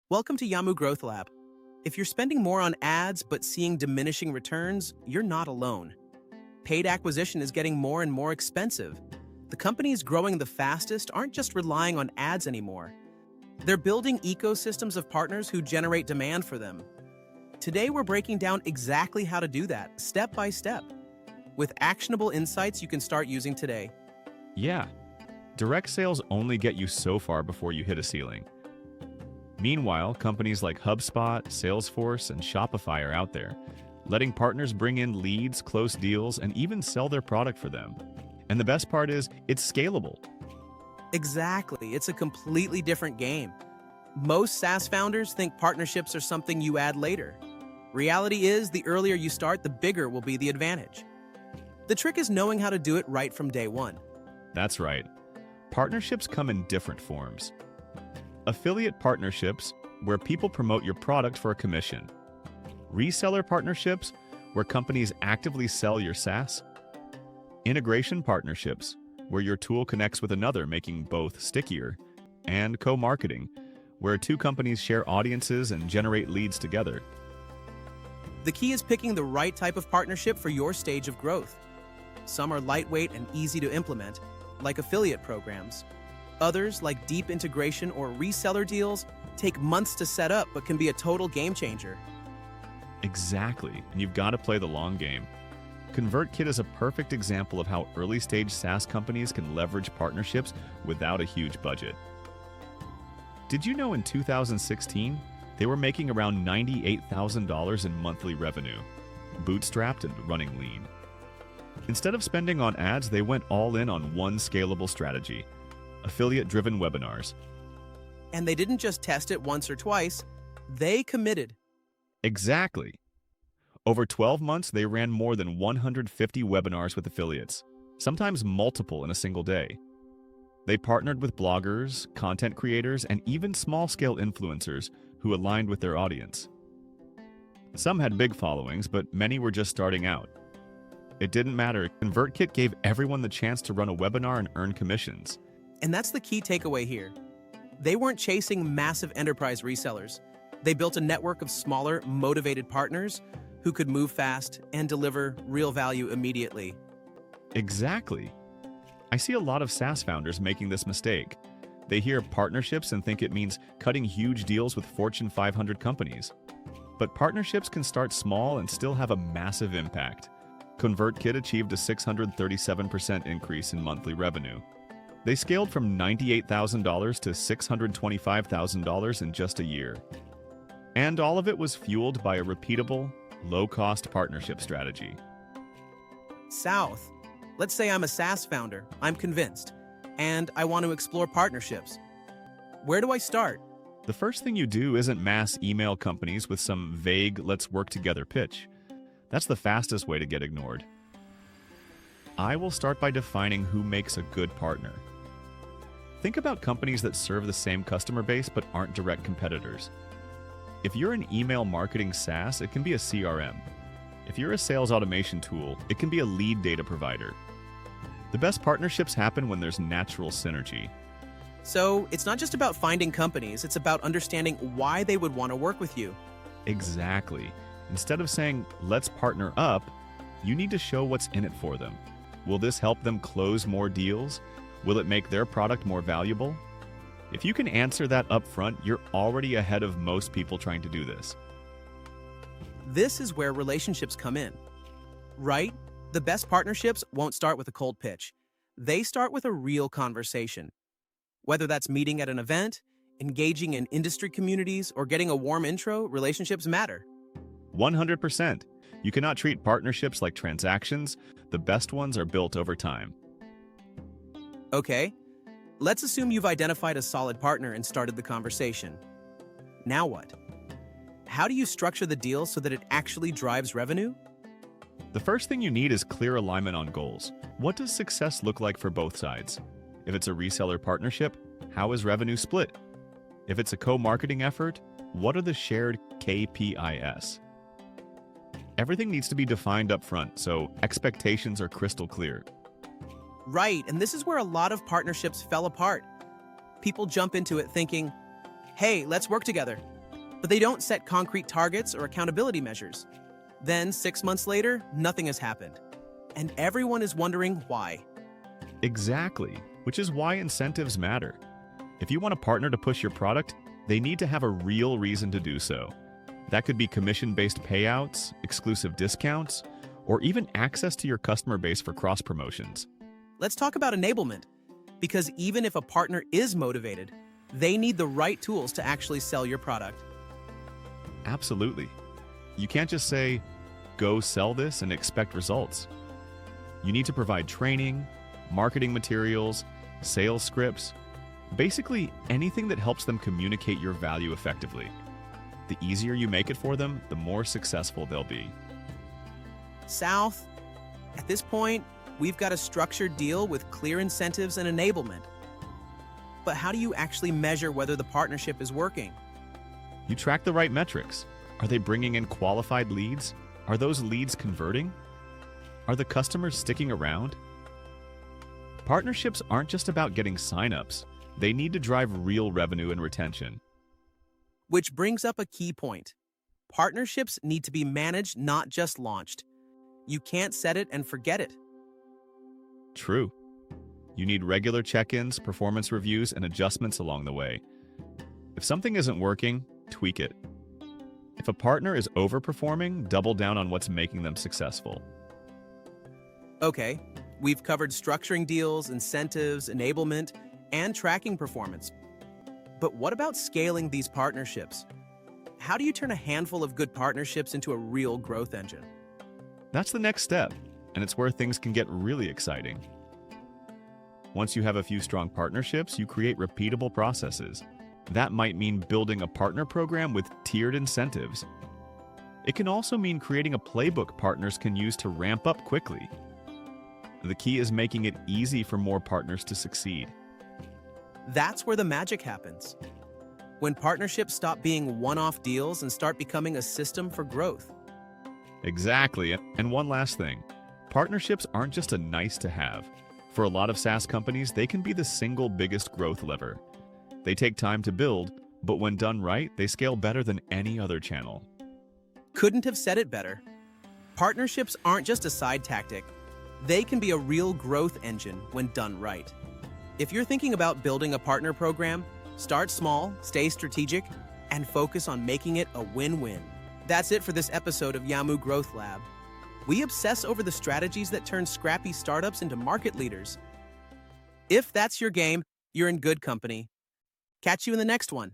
Welcome to Yamu Growth Lab. If you're spending more on ads but seeing diminishing returns, you're not alone. Paid acquisition is getting more and more expensive. The companies growing the fastest aren't just relying on ads anymore. They're building ecosystems of partners who generate demand for them. Today, we're breaking down exactly how to do that, step by step, with actionable insights you can start using today. Yeah, direct sales only get you so far before you hit a ceiling. Meanwhile, companies like HubSpot, Salesforce, and Shopify are out there, letting partners bring in leads, close deals, and even sell their product for them. And the best part is, it's scalable. Exactly, it's a completely different game. Most SaaS founders think partnerships are something you add later. Reality is, the earlier you start, the bigger will be the advantage. The trick is knowing how to do it right from day one. That's right. Partnerships come in different forms. Affiliate partnerships, where people promote your product for a commission. Reseller partnerships, where companies actively sell your SaaS. Integration partnerships, where your tool connects with another, making both stickier. And co-marketing, where two companies share audiences and generate leads together. The key is picking the right type of partnership for your stage of growth. Some are lightweight and easy to implement, like affiliate programs. Others, like deep integration or reseller deals, take months to set up but can be a total game changer. Exactly, and you've got to play the long game. ConvertKit is a perfect example of how early-stage SaaS companies can leverage partnerships without a huge budget. Did you know in 2016, they were making around $98,000 in monthly revenue, bootstrapped and running lean? Instead of spending on ads, they went all in on one scalable strategy: affiliate-driven webinars. And they didn't just test it once or twice, they committed. Exactly. Over 12 months, they ran more than 150 webinars with affiliates, sometimes multiple in a single day. They partnered with bloggers, content creators, and even small-scale influencers who aligned with their audience. Some had big followings, but many were just starting out. It didn't matter. ConvertKit gave everyone the chance to run a webinar and earn commissions. And that's the key takeaway here. They weren't chasing massive enterprise resellers. They built a network of smaller, motivated partners who could move fast and deliver real value immediately. Exactly. I see a lot of SaaS founders making this mistake. They hear partnerships and think it means cutting huge deals with Fortune 500 companies. But partnerships can start small and still have a massive impact. ConvertKit achieved a 637% increase in monthly revenue. They scaled from $98,000 to $625,000 in just a year. And all of it was fueled by a repeatable, low-cost partnership strategy. South. Let's say I'm a SaaS founder. I'm convinced. And I want to explore partnerships. Where do I start? The first thing you do isn't mass email companies with some vague "let's work together" pitch. That's the fastest way to get ignored. I will start by defining who makes a good partner. Think about companies that serve the same customer base but aren't direct competitors. If you're an email marketing SaaS, it can be a CRM. If you're a sales automation tool, it can be a lead data provider. The best partnerships happen when there's natural synergy. So it's not just about finding companies, it's about understanding why they would want to work with you. Exactly. Instead of saying, "let's partner up," you need to show what's in it for them. Will this help them close more deals? Will it make their product more valuable? If you can answer that up front, you're already ahead of most people trying to do this. This is where relationships come in. Right? The best partnerships won't start with a cold pitch. They start with a real conversation. Whether that's meeting at an event, engaging in industry communities, or getting a warm intro, relationships matter. 100%. You cannot treat partnerships like transactions. The best ones are built over time. Okay, let's assume you've identified a solid partner and started the conversation. Now what? How do you structure the deal so that it actually drives revenue? The first thing you need is clear alignment on goals. What does success look like for both sides? If it's a reseller partnership, how is revenue split? If it's a co-marketing effort, what are the shared KPIs? Everything needs to be defined up front, so expectations are crystal clear. Right, and this is where a lot of partnerships fell apart. People jump into it thinking, hey, let's work together. but they don't set concrete targets or accountability measures. Then, 6 months later, nothing has happened. And everyone is wondering why. Exactly, which is why incentives matter. If you want a partner to push your product, they need to have a real reason to do so. That could be commission-based payouts, exclusive discounts, or even access to your customer base for cross-promotions. Let's talk about enablement, because even if a partner is motivated, they need the right tools to actually sell your product. Absolutely. You can't just say, go sell this and expect results. You need to provide training, marketing materials, sales scripts, basically anything that helps them communicate your value effectively. The easier you make it for them, the more successful they'll be. South, at this point, we've got a structured deal with clear incentives and enablement. But how do you actually measure whether the partnership is working? You track the right metrics. Are they bringing in qualified leads? Are those leads converting? Are the customers sticking around? Partnerships aren't just about getting signups. They need to drive real revenue and retention. Which brings up a key point. Partnerships need to be managed, not just launched. You can't set it and forget it. True. You need regular check-ins, performance reviews, and adjustments along the way. If something isn't working, tweak it. If a partner is overperforming, double down on what's making them successful. Okay, we've covered structuring deals, incentives, enablement, and tracking performance. But what about scaling these partnerships? How do you turn a handful of good partnerships into a real growth engine? That's the next step, and it's where things can get really exciting. Once you have a few strong partnerships, you create repeatable processes. That might mean building a partner program with tiered incentives. It can also mean creating a playbook partners can use to ramp up quickly. The key is making it easy for more partners to succeed. That's where the magic happens. When partnerships stop being one-off deals and start becoming a system for growth. Exactly. And one last thing. Partnerships aren't just a nice to have. For a lot of SaaS companies, they can be the single biggest growth lever. They take time to build, but when done right, they scale better than any other channel. Couldn't have said it better. Partnerships aren't just a side tactic. They can be a real growth engine when done right. If you're thinking about building a partner program, start small, stay strategic, and focus on making it a win-win. That's it for this episode of Yamu Growth Lab. We obsess over the strategies that turn scrappy startups into market leaders. If that's your game, you're in good company. Catch you in the next one.